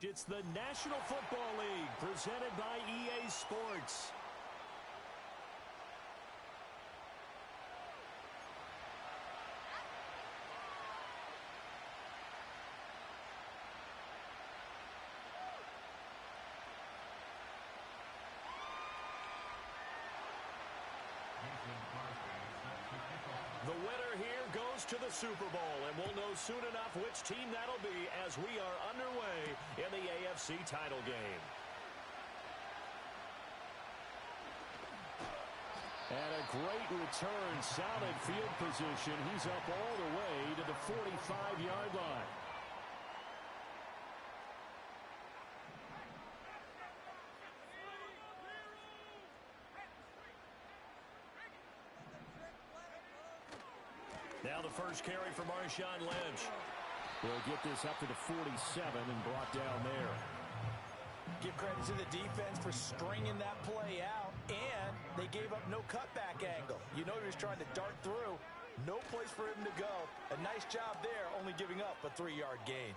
It's the National Football League presented by EA Sports. The winner here goes to the Super Bowl, and we'll know soon enough which team that'll be as we are underway in the AFC title game. And a great return, solid field position. He's up all the way to the 45-yard line. Now the first carry for Marshawn Lynch. We'll get this up to the 47 and brought down there. Give credit to the defense for stringing that play out, and they gave up no cutback angle. You know he was trying to dart through. No place for him to go. A nice job there, only giving up a 3-yard gain.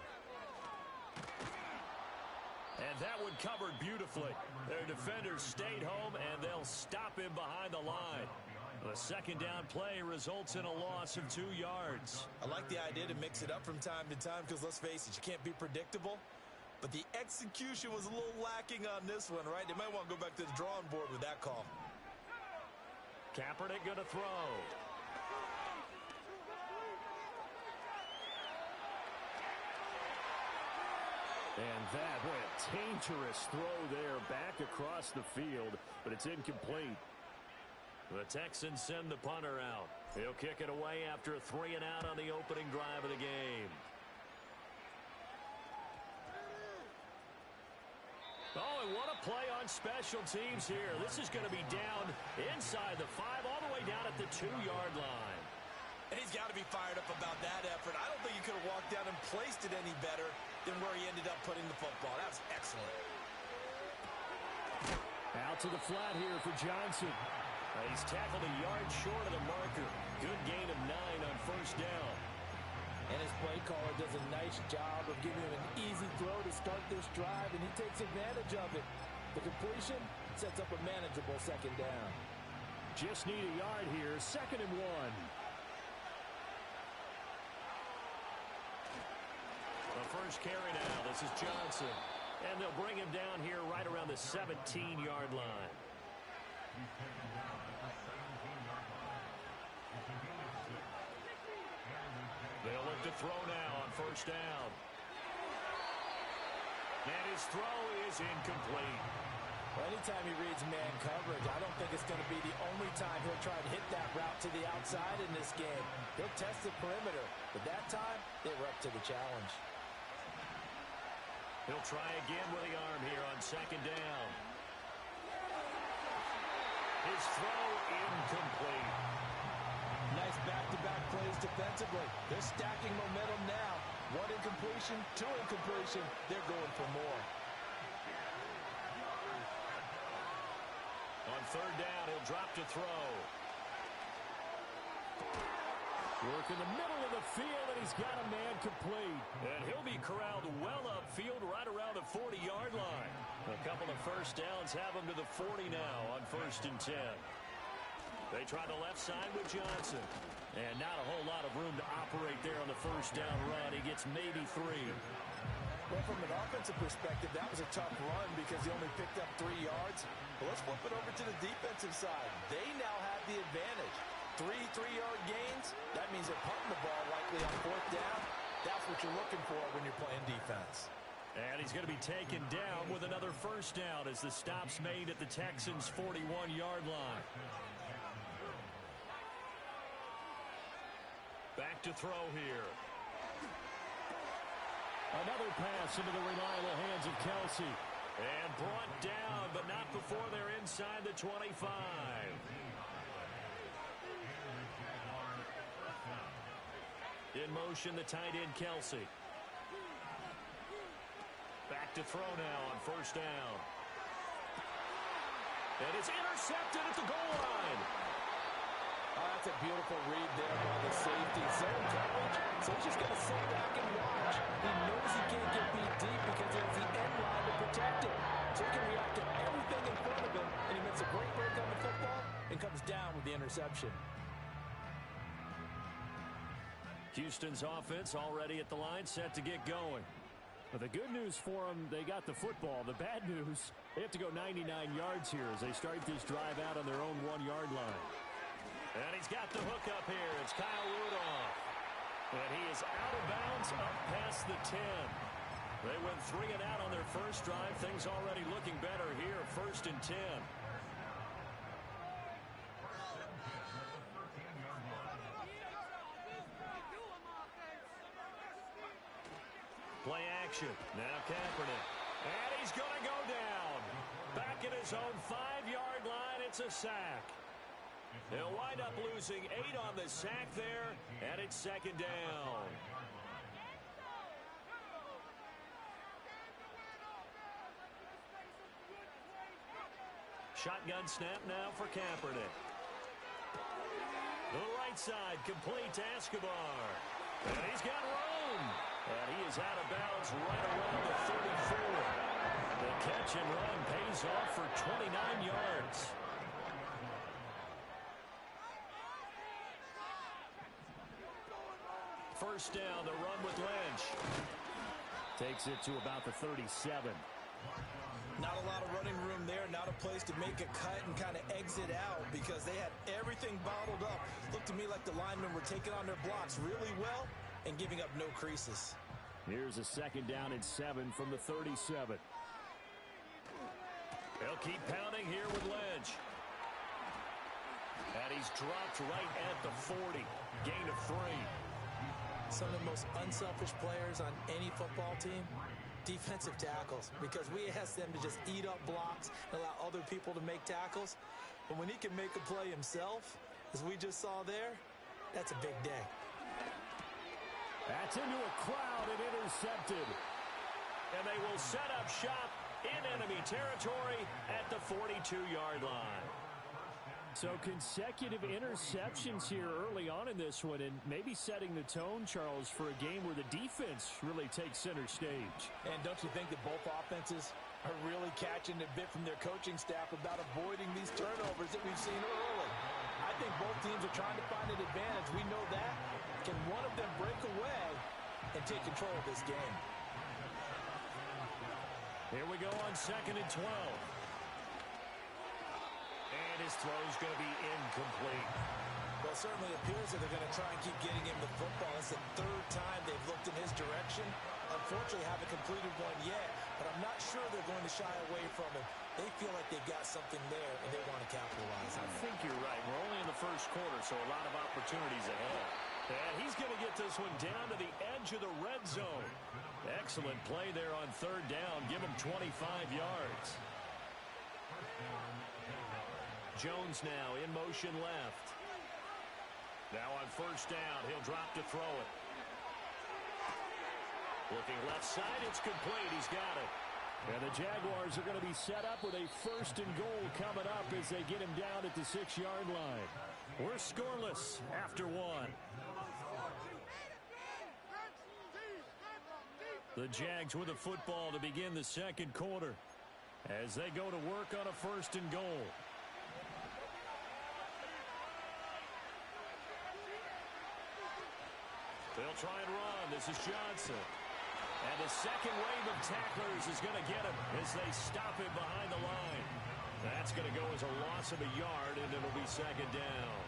And that one covered beautifully. Their defenders stayed home, and they'll stop him behind the line. The second down play results in a loss of 2 yards. I like the idea to mix it up from time to time because, let's face it, you can't be predictable. But the execution was a little lacking on this one, right? They might want to go back to the drawing board with that call. Kaepernick going to throw. And that, boy, a dangerous throw there back across the field, but it's incomplete. The Texans send the punter out. He'll kick it away after a 3-and-out on the opening drive of the game. Oh, and what a play on special teams here. This is going to be down inside the 5, all the way down at the 2-yard line. And he's got to be fired up about that effort. I don't think he could have walked down and placed it any better than where he ended up putting the football. That's excellent. Out to the flat here for Johnson. He's tackled a yard short of the marker. Good gain of 9 on first down. And his play caller does a nice job of giving him an easy throw to start this drive, and he takes advantage of it. The completion sets up a manageable second down. Just need a yard here, 2nd and 1. The first carry now. This is Johnson. And they'll bring him down here right around the 17-yard line. They'll look to throw now on first down. And his throw is incomplete. Well, anytime he reads man coverage, I don't think it's going to be the only time he'll try to hit that route to the outside in this game. He'll test the perimeter, but that time they were up to the challenge. He'll try again with the arm here on 2nd down. His throw incomplete. Nice back-to-back plays defensively. They're stacking momentum now. 1 incompletion, 2 incompletion. They're going for more. On 3rd down, he'll drop to throw. Work in the middle of the field, and he's got a man complete. And he'll be corralled well upfield right around the 40-yard line. A couple of first downs have him to the 40 now on 1st and 10. They try the left side with Johnson. And not a whole lot of room to operate there on the first down run. He gets maybe 3. Well, from an offensive perspective, that was a tough run because he only picked up 3 yards. But let's flip it over to the defensive side. They now have the advantage. 3 3-yard gains, that means they're punting the ball likely on 4th down. That's what you're looking for when you're playing defense. And he's going to be taken down with another first down as the stop's made at the Texans' 41-yard line. Back to throw here. Another pass into the reliable hands of Kelsey. And brought down, but not before they're inside the 25. In motion, the tight end, Kelsey. Back to throw now on first down. And it's intercepted at the goal line. Oh, that's a beautiful read there by the safety. Zone coverage, so he's just going to sit back and watch. He knows he can't get beat deep because he has the interception. Houston's offense already at the line, set to get going. Well, the good news for them, they got the football. The bad news, they have to go 99 yards here as they start this drive out on their own 1-yard line. And he's got the hook up here. It's Kyle Rudolph. And he is out of bounds up past the 10. They went 3 and out on their first drive. Things already looking better here, 1st and 10. Play action. Now Kaepernick. And he's going to go down. Back at his own 5-yard line. It's a sack. They'll wind up losing 8 on the sack there, and it's 2nd down. Shotgun snap now for Kaepernick. The right side complete to Escobar. And he's got room. And he is out of bounds right around the 34. The catch and run pays off for 29 yards. First down, the run with Lynch. Takes it to about the 37. Not a lot of running room there, not a place to make a cut and kind of exit out because they had everything bottled up. Looked to me like the linemen were taking on their blocks really well and giving up no creases. Here's a 2nd down and 7 from the 37. They'll keep pounding here with Lynch. And he's dropped right at the 40. Gain of 3. Some of the most unselfish players on any football team, defensive tackles, because we ask them to just eat up blocks and allow other people to make tackles. But when he can make a play himself, as we just saw there, that's a big day. That's into a crowd and intercepted. And they will set up shop in enemy territory at the 42-yard line. So consecutive interceptions here early on in this one, and maybe setting the tone, Charles, for a game where the defense really takes center stage. And don't you think that both offenses are really catching a bit from their coaching staff about avoiding these turnovers that we've seen early? I think both teams are trying to find an advantage. We know that. Can one of them break away and take control of this game? Here we go on 2nd and 12. And his throw's going to be incomplete. Well, it certainly appears that they're going to try and keep getting him the football. It's the 3rd time they've looked in his direction. Unfortunately, haven't completed one yet, but I'm not sure they're going to shy away from him. They feel like they've got something there, and they want to capitalize on it. I think you're right. We're only in the first quarter, so a lot of opportunities ahead. And he's going to get this one down to the edge of the red zone. Excellent play there on 3rd down. Give him 25 yards. Jones now in motion left. Now on 1st down, he'll drop to throw it. Looking left side, it's complete. He's got it. And the Jaguars are going to be set up with a 1st and goal coming up as they get him down at the 6-yard line. We're scoreless after 1. The Jags with the football to begin the 2nd quarter as they go to work on a 1st and goal. They'll try and run. This is Johnson. And the second wave of tacklers is going to get him as they stop him behind the line. That's going to go as a loss of a yard, and it'll be 2nd down.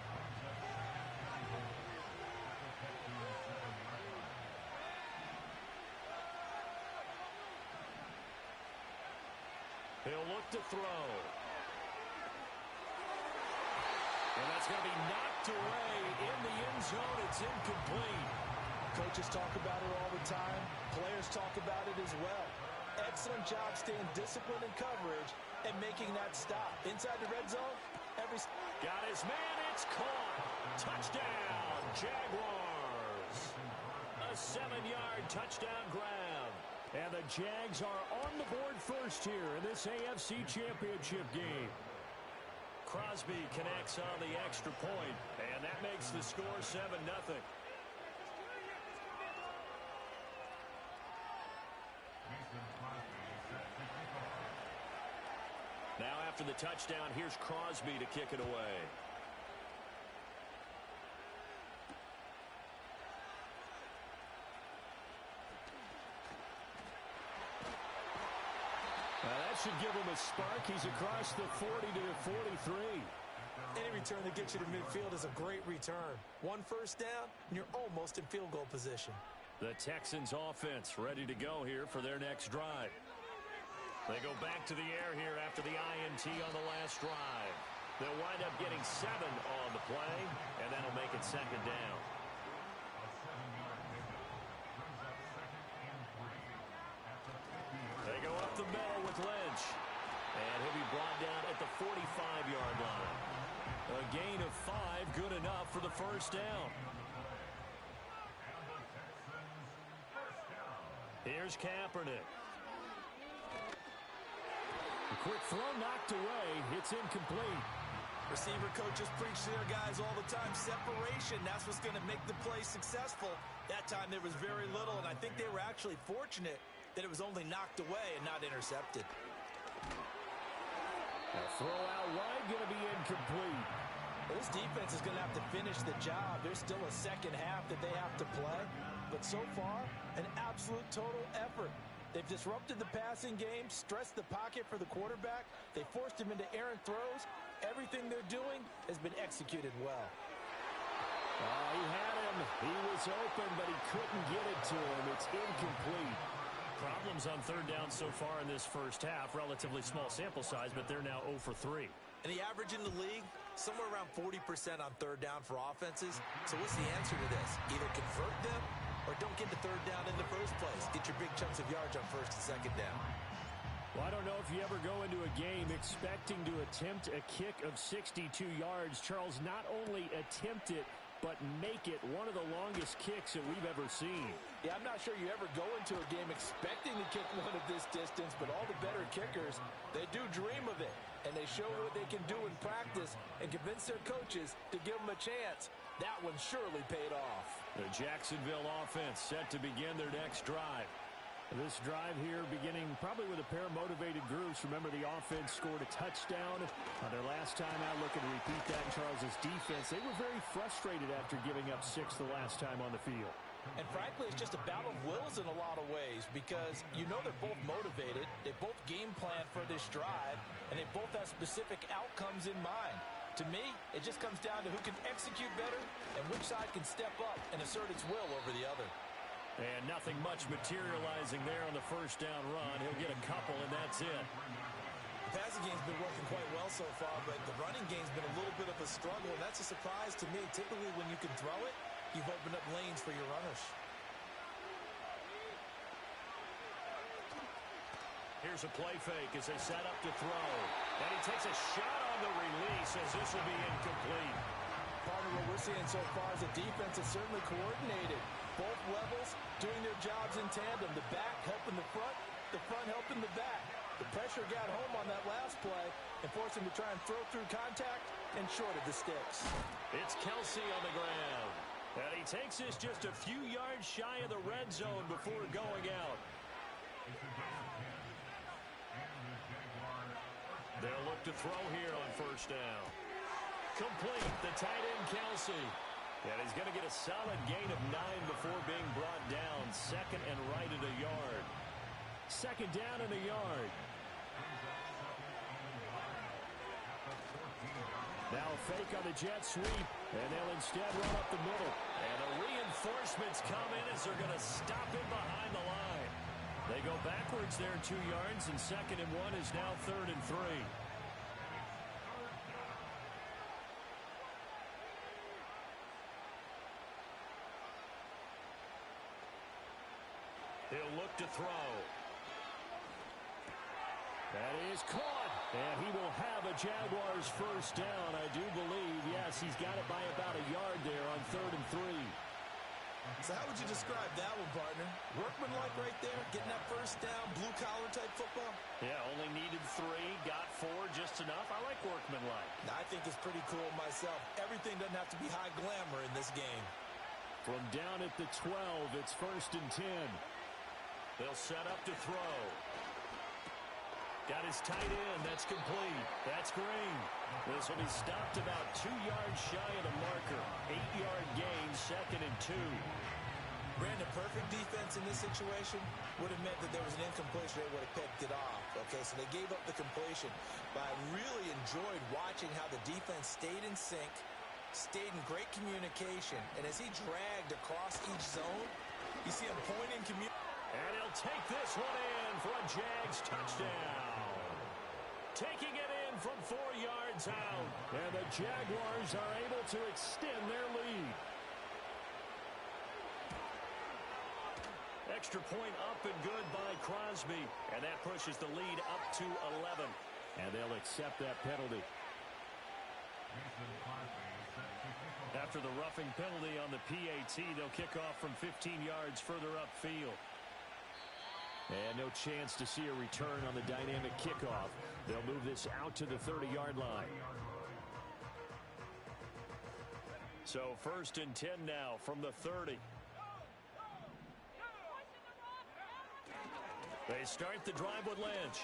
He'll look to throw. And that's going to be knocked away in the end zone. It's incomplete. Coaches talk about it all the time. Players talk about it as well. Excellent job staying disciplined in coverage and making that stop. Inside the red zone, got his man. It's caught. Touchdown, Jaguars. A 7-yard touchdown grab. And the Jags are on the board first here in this AFC Championship game. Crosby connects on the extra point, and that makes the score 7-0. Now after the touchdown, here's Crosby to kick it away. should give him a spark. He's across the 40 to the 43. Any return that gets you to midfield is a great return. One first down, and you're almost in field goal position. The Texans offense ready to go here for their next drive. They go back to the air here after the INT on the last drive. They'll wind up getting 7 on the play, and that'll make it second down. They go up the middle with Lynch. And he'll be brought down at the 45-yard line. A gain of 5, good enough for the first down. Here's Kaepernick. A quick throw knocked away. It's incomplete. Receiver coaches preach to their guys all the time. Separation, that's what's going to make the play successful. That time there was very little, and I think they were actually fortunate that it was only knocked away and not intercepted. A throw out wide, going to be incomplete. Well, this defense is going to have to finish the job. There's still a second half that they have to play. But so far, an absolute total effort. They've disrupted the passing game, stressed the pocket for the quarterback. They forced him into errant throws. Everything they're doing has been executed well. He had him. He was open, but he couldn't get it to him. It's incomplete. Problems on third down so far in this first half. Relatively small sample size, but they're now 0 for 3. And the average in the league, somewhere around 40% on third down for offenses. So what's the answer to this? Either convert them or don't get to third down in the first place. Get your big chunks of yards on first and second down. Well, I don't know if you ever go into a game expecting to attempt a kick of 62 yards. Charles, not only attempt it, but make it one of the longest kicks that we've ever seen. Yeah, I'm not sure you ever go into a game expecting to kick one of this distance, but all the better kickers, they do dream of it. And they show what they can do in practice and convince their coaches to give them a chance. That one surely paid off. The Jacksonville offense set to begin their next drive. This drive here beginning probably with a pair of motivated groups. Remember, the offense scored a touchdown on their last time out. Looking to repeat that in Charles's defense. They were very frustrated after giving up 6 the last time on the field. And frankly, it's just a battle of wills in a lot of ways because you know they're both motivated. They both game plan for this drive, and they both have specific outcomes in mind. To me, it just comes down to who can execute better and which side can step up and assert its will over the other. And nothing much materializing there on the first down run. He'll get a couple, and that's it. The passing game's been working quite well so far, but the running game's been a little bit of a struggle, and that's a surprise to me. Typically, when you can throw it, you've opened up lanes for your runners. Here's a play fake as they set up to throw. And he takes a shot on the release as this will be incomplete. Part of what we're seeing so far is the defense is certainly coordinated. Both levels doing their jobs in tandem. The back helping the front helping the back. The pressure got home on that last play and forced him to try and throw through contact and shorted the sticks. It's Kelsey on the ground. And he takes this just a few yards shy of the red zone before going out. They'll look to throw here on first down. Complete, the tight end Kelsey. And he's going to get a solid gain of 9 before being brought down. Second and right at a yard. Second down and a yard. Now a fake on the jet sweep, and they'll instead run up the middle. And the reinforcements come in as they're going to stop him behind the line. They go backwards there 2 yards, and second and 1 is now third and 3. He'll look to throw. That is caught, and he will have a Jaguars first down, I do believe. Yes, he's got it by about a yard there on third and 3. So how would you describe that one, partner? Workmanlike right there, getting that first down, blue-collar type football? Yeah, only needed 3, got 4, just enough. I like workmanlike. I think it's pretty cool myself. Everything doesn't have to be high glamour in this game. From down at the 12, it's first and 10. They'll set up to throw. Got his tight end. That's complete. That's Green. This will be stopped about 2 yards shy of the marker. 8-yard gain, second and 2. Brandon, perfect defense in this situation would have meant that there was an incompletion. They would have picked it off. Okay, so they gave up the completion. But I really enjoyed watching how the defense stayed in sync, stayed in great communication. And as he dragged across each zone, you see him pointing and he'll take this one in for a JAX touchdown. Taking it in from 4 yards out. And the Jaguars are able to extend their lead. Extra point up and good by Crosby. And that pushes the lead up to 11. And they'll accept that penalty. After the roughing penalty on the PAT, they'll kick off from 15 yards further upfield. And no chance to see a return on the dynamic kickoff. They'll move this out to the 30-yard line. So 1st and 10 now from the 30. They start the drive with Lynch.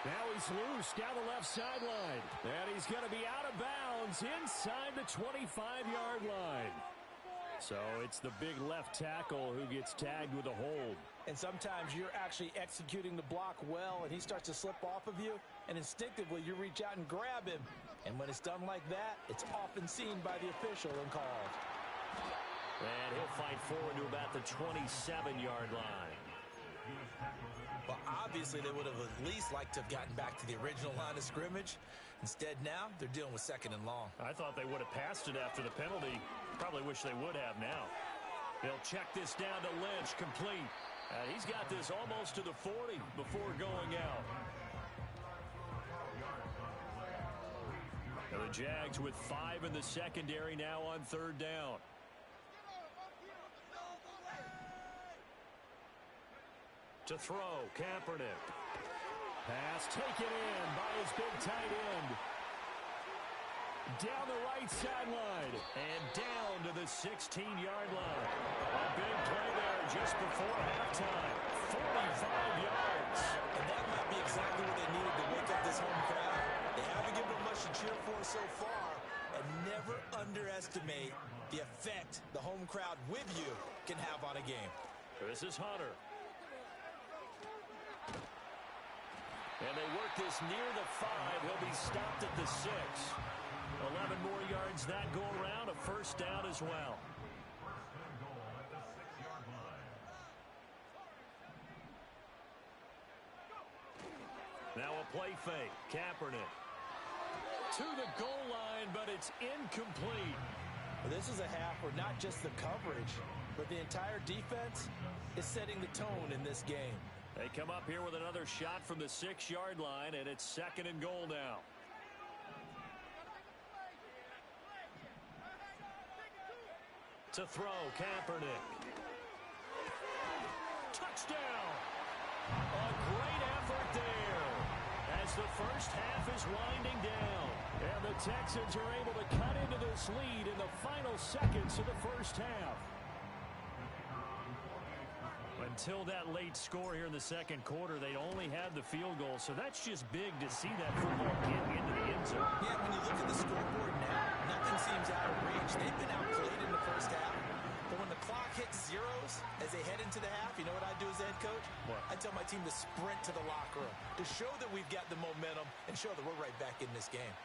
Now he's loose down the left sideline. And he's going to be out of bounds inside the 25-yard line. So it's the big left tackle who gets tagged with a hold. And sometimes you're actually executing the block well, and he starts to slip off of you, and instinctively you reach out and grab him. And when it's done like that, it's often seen by the official and called. And he'll fight forward to about the 27-yard line. Well, obviously they would have at least liked to have gotten back to the original line of scrimmage. Instead now, they're dealing with 2nd and long. I thought they would have passed it after the penalty. Probably wish they would have now. They'll check this down to Lynch, complete. He's got this almost to the 40 before going out. Now the Jags with 5 in the secondary now on 3rd down. To throw, Kaepernick. Pass taken in by his big tight end. Down the right sideline. And down to the 16-yard line. A big play there just before halftime. 45 yards. And that might be exactly what they needed to wake up this home crowd. They haven't given them much to cheer for so far. And never underestimate the effect the home crowd with you can have on a game. This is Hunter. And they work this near the 5. He'll be stopped at the 6. 11 more yards that go around. A 1st down as well. Now a play fake. Kaepernick. To the goal line, but it's incomplete. Well, this is a half where not just the coverage, but the entire defense is setting the tone in this game. They come up here with another shot from the 6-yard line, and it's 2nd and goal now. To throw, Kaepernick. Touchdown! A great effort there as the first half is winding down. And the Texans are able to cut into this lead in the final seconds of the first half. Until that late score here in the 2nd quarter, they only had the field goal, so that's just big to see that football get into the end zone. Yeah, when you look at the scoreboard now, nothing seems out of reach. They've been outplayed in the first half, but when the clock hits zeros as they head into the half, you know what I do as the head coach? What? I tell my team to sprint to the locker room to show that we've got the momentum and show that we're right back in this game.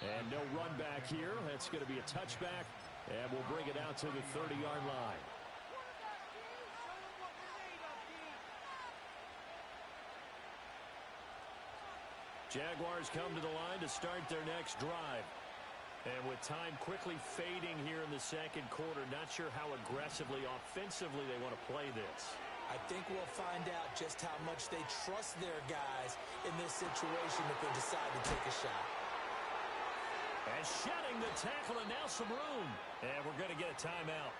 And no run back here. That's going to be a touchback, and we'll bring it out to the 30-yard line. Jaguars come to the line to start their next drive. And with time quickly fading here in the 2nd quarter, not sure how aggressively, offensively they want to play this. I think we'll find out just how much they trust their guys in this situation if they decide to take a shot. And shedding the tackle, and now some room. And we're going to get a timeout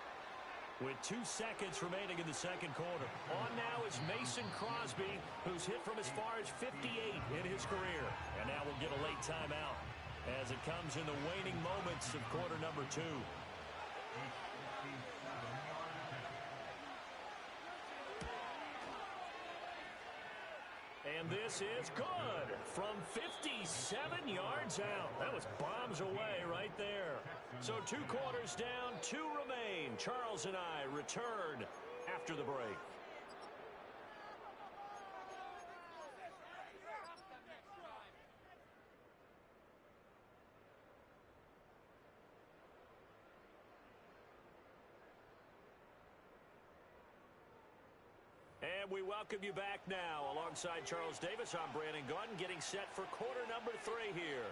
with 2 seconds remaining in the 2nd quarter. On now is Mason Crosby, who's hit from as far as 58 in his career. And now we'll get a late timeout as it comes in the waning moments of quarter number 2. And this is good from 57 yards out. That was bombs away right there. So 2 quarters down, 2 remain. Charles and I return after the break. And we welcome you back now. Alongside Charles Davis, I'm Brandon Gaudin, getting set for quarter number 3 here.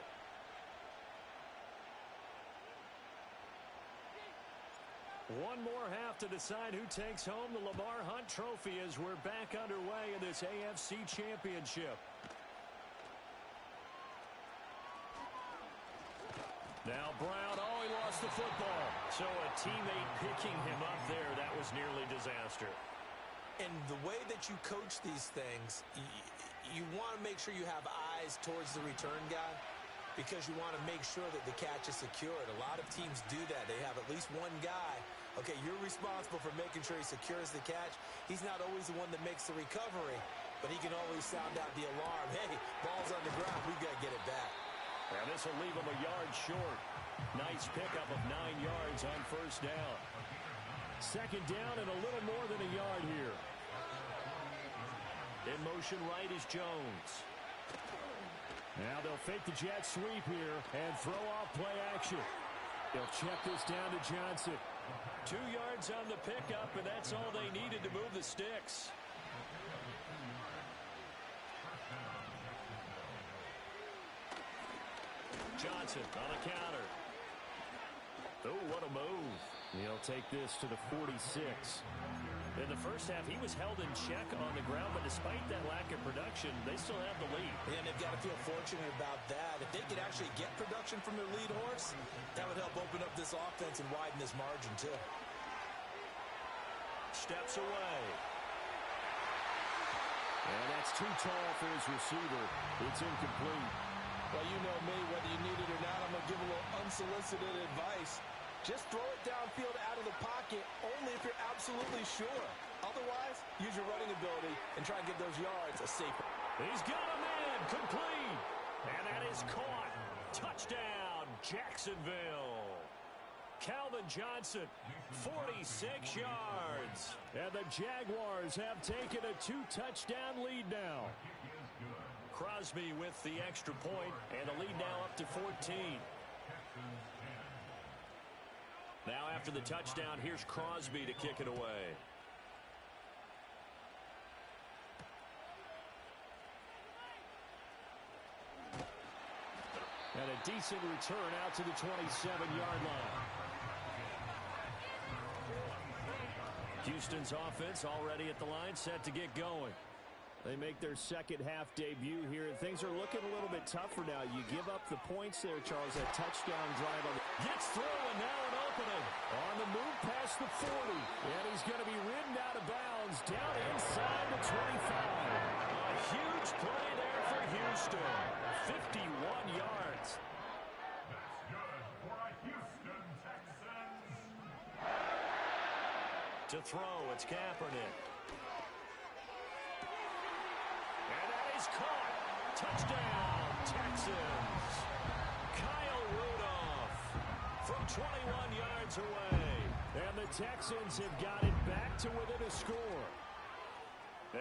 One more half to decide who takes home the Lamar Hunt Trophy as we're back underway in this AFC Championship. Now Brown, he lost the football. So a teammate picking him up there, that was nearly disaster. And the way that you coach these things, you want to make sure you have eyes towards the return guy because you want to make sure that the catch is secured. A lot of teams do that. They have at least one guy. Okay, you're responsible for making sure he secures the catch. He's not always the one that makes the recovery, but he can always sound out the alarm. Hey, ball's on the ground. We've got to get it back. Now this will leave him a yard short. Nice pickup of 9 yards on first down. Second down and a little more than a yard here. In motion right is Jones. Now they'll fake the jet sweep here and throw off play action. They'll check this down to Johnson. 2 yards on the pickup, and that's all they needed to move the sticks. Johnson on a counter. Oh, what a move. He'll take this to the 46. In the first half, he was held in check on the ground, but despite that lack of production, they still have the lead. And they've got to feel fortunate about that. If they could actually get production from their lead horse, that would help open up this offense and widen this margin, too. Steps away. And that's too tall for his receiver. It's incomplete. Well, you know me, whether you need it or not, I'm going to give a little unsolicited advice. Just throw it downfield out of the pocket only if you're absolutely sure. Otherwise, use your running ability and try and get those yards a safer. He's got a man complete. And that is caught. Touchdown, Jacksonville. Calvin Johnson, 46 yards. And the Jaguars have taken a 2-touchdown lead now. Crosby with the extra point, and the lead now up to 14. Now after the touchdown, here's Crosby to kick it away. And a decent return out to the 27-yard line. Houston's offense already at the line, set to get going. They make their second half debut here, and things are looking a little bit tougher now. You give up the points there, Charles, that touchdown drive. Gets through, and now an opening. On the move past the 40, and he's going to be ridden out of bounds down inside the 25. A huge play there for Houston. 51 yards. That's good for a Houston Texans. To throw, it's Kaepernick. Caught. Touchdown, Texans. Kyle Rudolph from 21 yards away. And the Texans have got it back to within a score.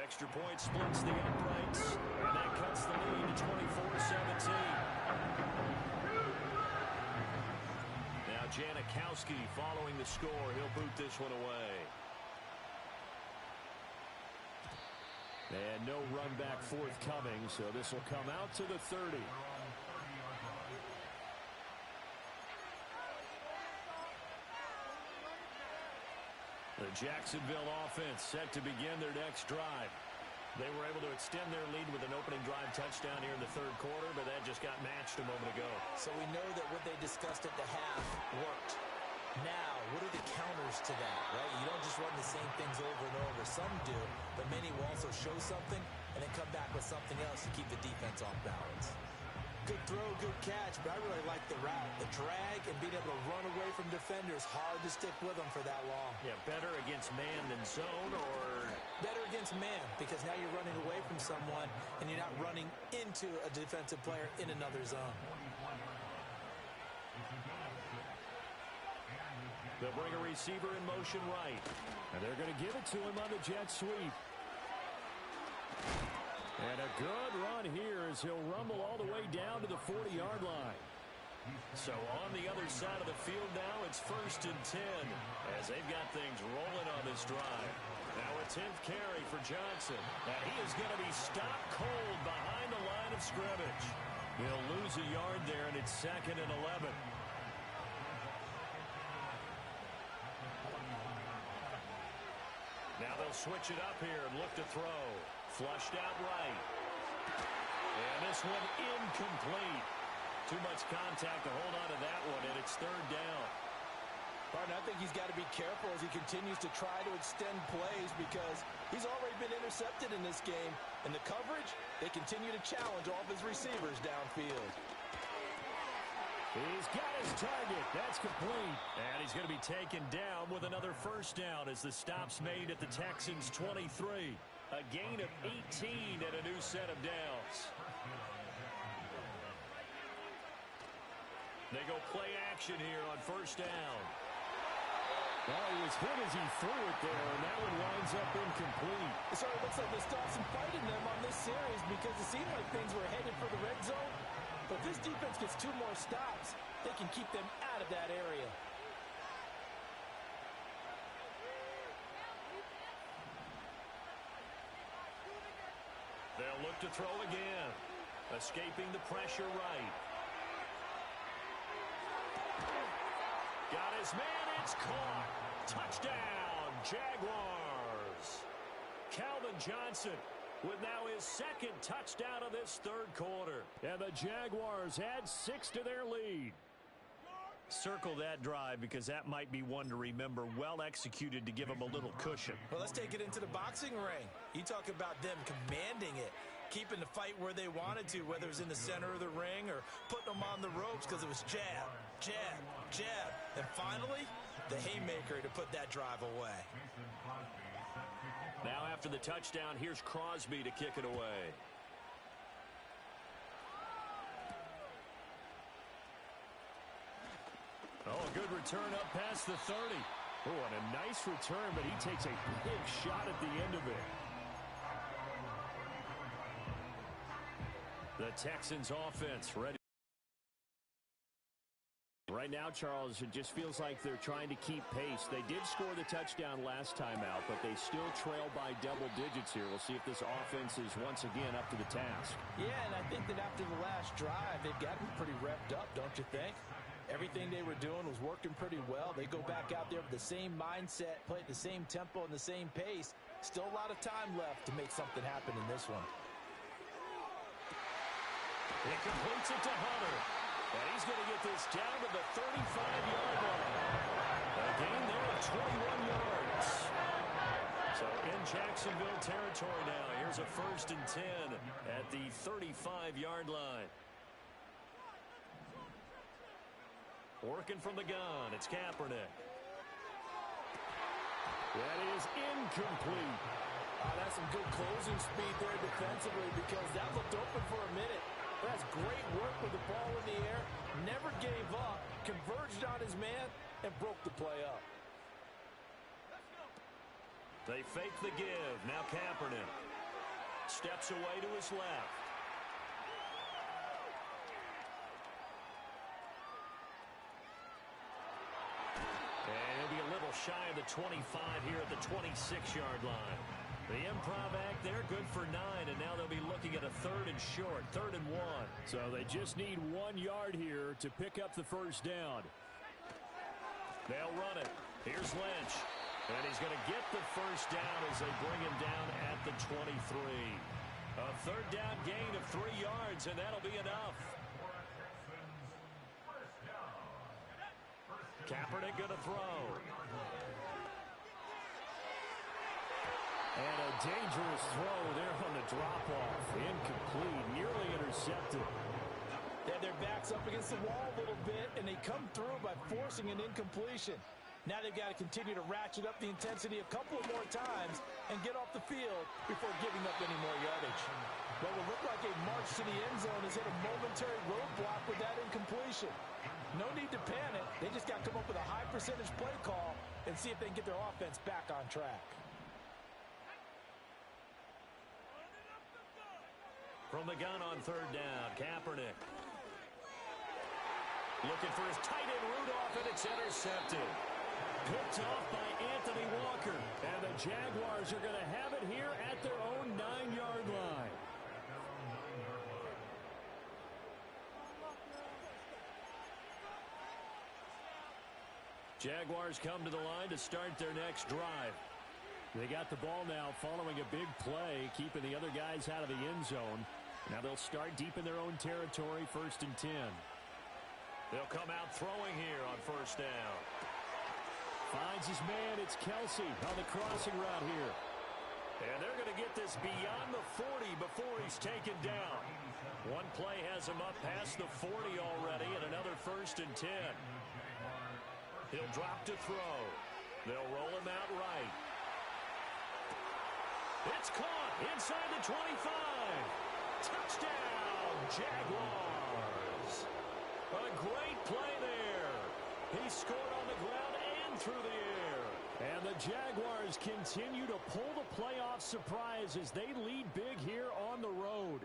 Extra point splits the uprights, and that cuts the lead to 24-17. Now Janikowski following the score. He'll boot this one away. And no run back forthcoming, so this will come out to the 30. The Jacksonville offense set to begin their next drive. They were able to extend their lead with an opening drive touchdown here in the third quarter, but that just got matched a moment ago. So we know that what they discussed at the half worked. Now, what are the counters to that, right? You don't just run the same things over and over. Some do, but many will also show something and then come back with something else to keep the defense off balance. Good throw, good catch, but I really like the route. The drag and being able to run away from defenders, hard to stick with them for that long. Yeah, better against man than zone, or? Better against man, because now you're running away from someone and you're not running into a defensive player in another zone. They'll bring a receiver in motion right. And they're going to give it to him on the jet sweep. And a good run here as he'll rumble all the way down to the 40-yard line. So on the other side of the field now, it's 1st and 10 as they've got things rolling on this drive. Now a 10th carry for Johnson. And he is going to be stopped cold behind the line of scrimmage. He'll lose a yard there, and it's 2nd and 11. Now they'll switch it up here and look to throw. Flushed out right. And this one incomplete. Too much contact to hold on to that one, and it's 3rd down. Martin, I think he's got to be careful as he continues to try to extend plays because he's already been intercepted in this game. And the coverage, they continue to challenge all of his receivers downfield. He's got his target. That's complete. And he's going to be taken down with another 1st down as the stop's made at the Texans' 23. A gain of 18 and a new set of downs. They go play action here on 1st down. Well, he was hit as he threw it there, and that one winds up incomplete. So it looks like there's still some fight in them on this series because it seemed like things were headed for the red zone. But if this defense gets 2 more stops, they can keep them out of that area. They'll look to throw again. Escaping the pressure right. Got his man. It's caught. Touchdown, Jaguars. Calvin Johnson with now his 2nd touchdown of this 3rd quarter. And the Jaguars add 6 to their lead. Circle that drive because that might be one to remember. Well executed to give them a little cushion. Well, let's take it into the boxing ring. You talk about them commanding it, keeping the fight where they wanted to, whether it was in the center of the ring or putting them on the ropes because it was jab, jab, jab. And finally, the haymaker to put that drive away. Now after the touchdown, here's Crosby to kick it away. Oh, a good return up past the 30. Oh, and a nice return, but he takes a big shot at the end of it. The Texans offense ready. Right now, Charles, it just feels like they're trying to keep pace. They did score the touchdown last time out, but they still trail by double digits here. We'll see if this offense is once again up to the task. Yeah, and I think that after the last drive, they've got to be pretty revved up, don't you think? Everything they were doing was working pretty well. They go back out there with the same mindset, play at the same tempo and the same pace. Still a lot of time left to make something happen in this one. He completes it to Hunter. And he's going to get this down to the 35-yard line. A gain there of 21 yards. So in Jacksonville territory now. Here's a 1st and 10 at the 35-yard line. Working from the gun, it's Kaepernick. That is incomplete. That's some good closing speed there defensively because that looked open for a minute. That's great work with the ball in the air. Never gave up, converged on his man, and broke the play up. They fake the give. Now Kaepernick steps away to his left. And he'll be a little shy of the 25 here at the 26-yard line. The improv act there, good for 9, and now they'll be looking at a 3rd and short, 3rd and 1. So they just need 1 yard here to pick up the 1st down. They'll run it. Here's Lynch. And he's going to get the 1st down as they bring him down at the 23. A 3rd down gain of 3 yards, and that'll be enough. Kaepernick going to throw. And a dangerous throw there on the drop-off. Incomplete, nearly intercepted. had their backs up against the wall a little bit, and they come through by forcing an incompletion. Now they've got to continue to ratchet up the intensity a couple of more times and get off the field before giving up any more yardage. What will look like a march to the end zone has hit a momentary roadblock with that incompletion. No need to panic. They just got to come up with a high percentage play call and see if they can get their offense back on track. From the gun on third down, Kaepernick. Looking for his tight end Rudolph, and it's intercepted. Picked off by Anthony Walker. And the Jaguars are going to have it here at their own 9-yard line. Jaguars come to the line to start their next drive. They got the ball now following a big play, keeping the other guys out of the end zone. Now they'll start deep in their own territory, 1st and 10. They'll come out throwing here on first down. Finds his man. It's Kelsey on the crossing route here. And they're going to get this beyond the 40 before he's taken down. One play has him up past the 40 already, and another 1st and 10. He'll drop to throw. They'll roll him out right. It's caught inside the 25. Touchdown, Jaguars. A great play there. He scored on the ground and through the air. And the Jaguars continue to pull the playoff surprise as they lead big here on the road.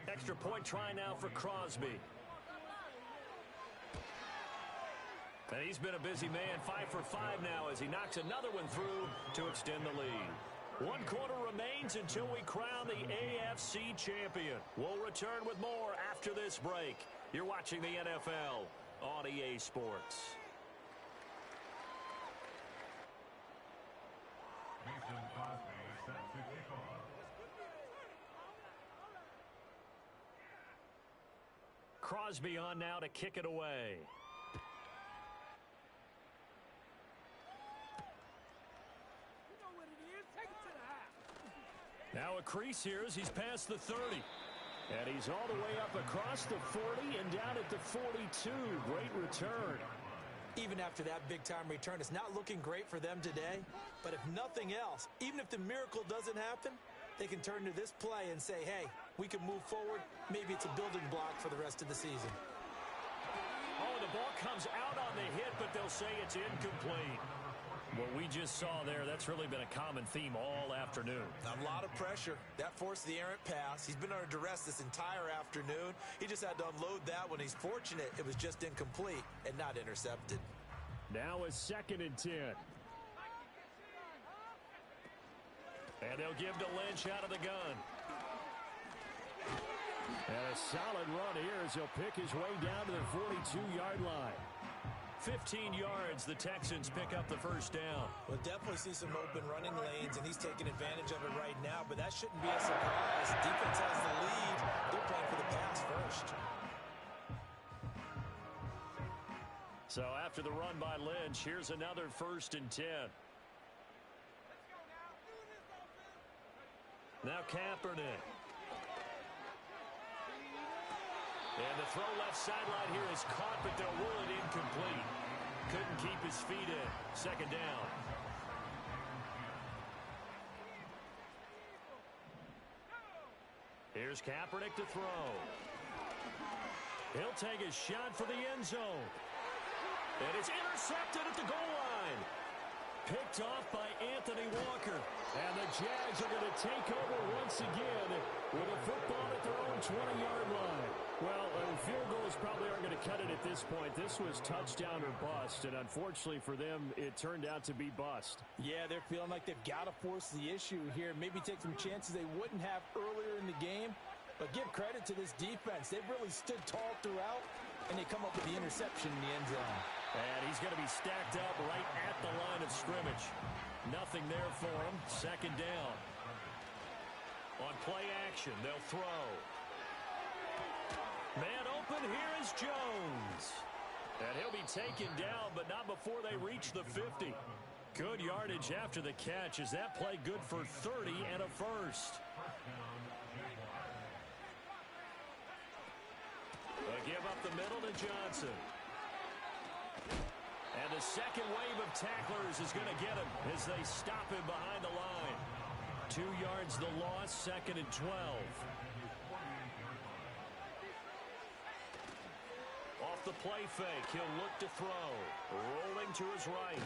Extra point try now for Crosby. And he's been a busy man, 5 for 5 now as he knocks another one through to extend the lead. 1 quarter remains until we crown the AFC champion. We'll return with more after this break. You're watching the NFL on EA Sports. Mason Crosby is set to kick off. Crosby on now to kick it away. Now a crease here as he's past the 30. And he's all the way up across the 40 and down at the 42. Great return. Even after that big-time return, it's not looking great for them today. But if nothing else, even if the miracle doesn't happen, they can turn to this play and say, hey, we can move forward. Maybe it's a building block for the rest of the season. Oh, the ball comes out on the hit, but they'll say it's incomplete. What we just saw there, that's really been a common theme all afternoon. A lot of pressure. That forced the errant pass. He's been under duress this entire afternoon. He just had to unload that one. He's fortunate it was just incomplete and not intercepted. Now a 2nd and 10. And they'll give to Lynch out of the gun. And a solid run here as he'll pick his way down to the 42-yard line. 15 yards, the Texans pick up the first down. We'll definitely see some open running lanes, and he's taking advantage of it right now, but that shouldn't be a surprise. Defense has the lead. They're playing for the pass first. So after the run by Lynch, here's another 1st and 10. Now Kaepernick. And the throw left sideline here is caught, but they'll rule it incomplete. Couldn't keep his feet in. 2nd down. Here's Kaepernick to throw. He'll take a shot for the end zone. And it's intercepted at the goal line. Picked off by Anthony Walker. And the Jags are going to take over once again with a football at their own 20-yard line. Well, field goals probably aren't going to cut it at this point. This was touchdown or bust, and unfortunately for them, it turned out to be bust. Yeah, they're feeling like they've got to force the issue here. Maybe take some chances they wouldn't have earlier in the game. But give credit to this defense. They've really stood tall throughout, and they come up with the interception in the end zone. And he's going to be stacked up right at the line of scrimmage. Nothing there for him. 2nd down. On play action, they'll throw. Man open, here is Jones. And he'll be taken down, but not before they reach the 50. Good yardage after the catch. Is that play good for 30 and a first? They give him up the middle to Johnson. And the second wave of tacklers is going to get him as they stop him behind the line. 2 yards the loss, 2nd and 12. Off the play fake, he'll look to throw. Rolling to his right.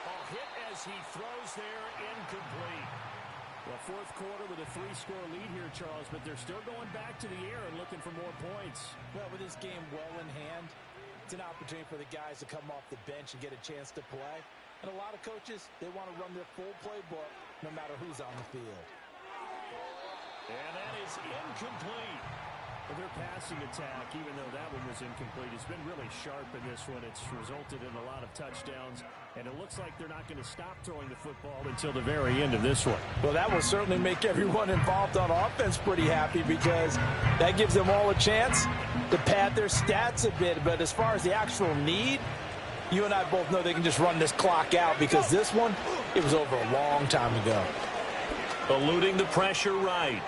A hit as he throws there, incomplete. Well, fourth quarter with a 3-score lead here, Charles, but they're still going back to the air and looking for more points. Well, with this game well in hand, it's an opportunity for the guys to come off the bench and get a chance to play. And a lot of coaches, they want to run their full playbook no matter who's on the field. And that is incomplete. Well, their passing attack, even though that one was incomplete, has been really sharp in this one. It's resulted in a lot of touchdowns, and it looks like they're not going to stop throwing the football until the very end of this one. Well, that will certainly make everyone involved on offense pretty happy because that gives them all a chance to pad their stats a bit. But as far as the actual need, you and I both know they can just run this clock out because this one, it was over a long time ago. Eluding the pressure right.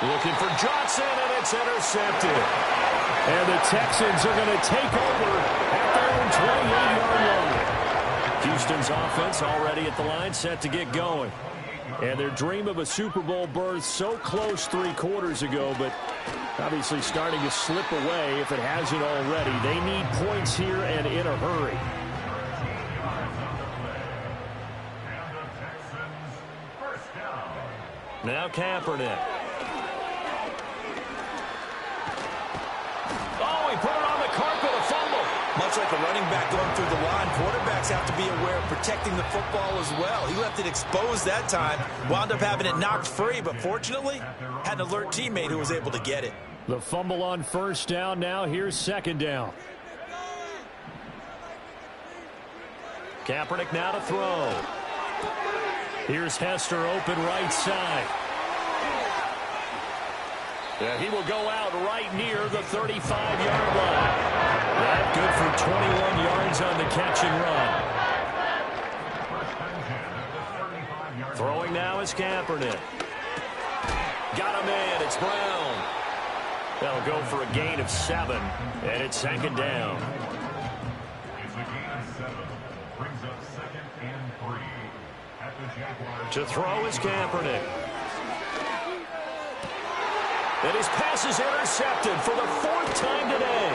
Looking for Johnson, and it's intercepted. And the Texans are going to take over at their own 28-yard line. Houston's offense already at the line, set to get going. And their dream of a Super Bowl berth so close 3 quarters ago, but obviously starting to slip away if it hasn't already. They need points here and in a hurry. Now Kaepernick. Oh, he put it on the carpet, a fumble. Much like a running back going through the line, quarterbacks have to be aware of protecting the football as well. He left it exposed that time, wound up having it knocked free, but fortunately, had an alert teammate who was able to get it. The fumble on first down. Now here's 2nd down. Kaepernick now to throw. Here's Hester open right side. And he will go out right near the 35-yard line. That good for 21 yards on the catch and run. Throwing now is Kaepernick. Got a man. It's Brown. That'll go for a gain of 7, and it's 2nd down. It's a gain of 7. Brings up 2nd and 3. At the Jaguars. To throw is Kaepernick. And his pass is intercepted for the 4th time today.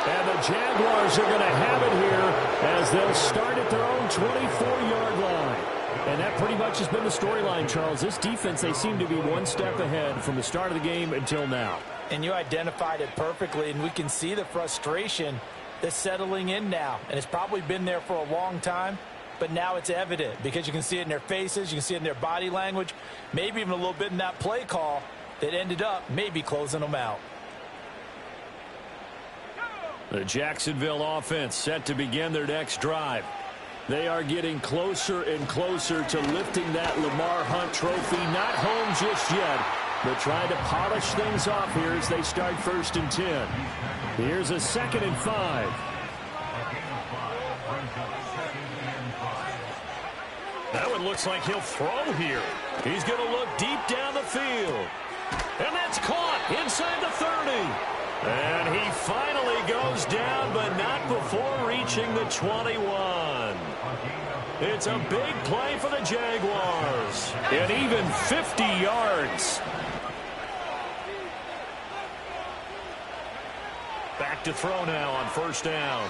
And the Jaguars are going to have it here as they'll start at their own 24-yard line. And that pretty much has been the storyline, Charles. This defense, they seem to be one step ahead from the start of the game until now. And you identified it perfectly, and we can see the frustration that's settling in now. And it's probably been there for a long time, but now it's evident because you can see it in their faces, you can see it in their body language, maybe even a little bit in that play call that ended up maybe closing them out. The Jacksonville offense set to begin their next drive. They are getting closer and closer to lifting that Lamar Hunt trophy. Not home just yet, but trying to polish things off here as they start 1st and 10. Here's a 2nd and 5. That one looks like he'll throw here. He's going to look deep down the field. And that's caught inside the 30. And he finally goes down, but not before reaching the 21. It's a big play for the Jaguars. And even 50 yards. Back to throw now on 1st down.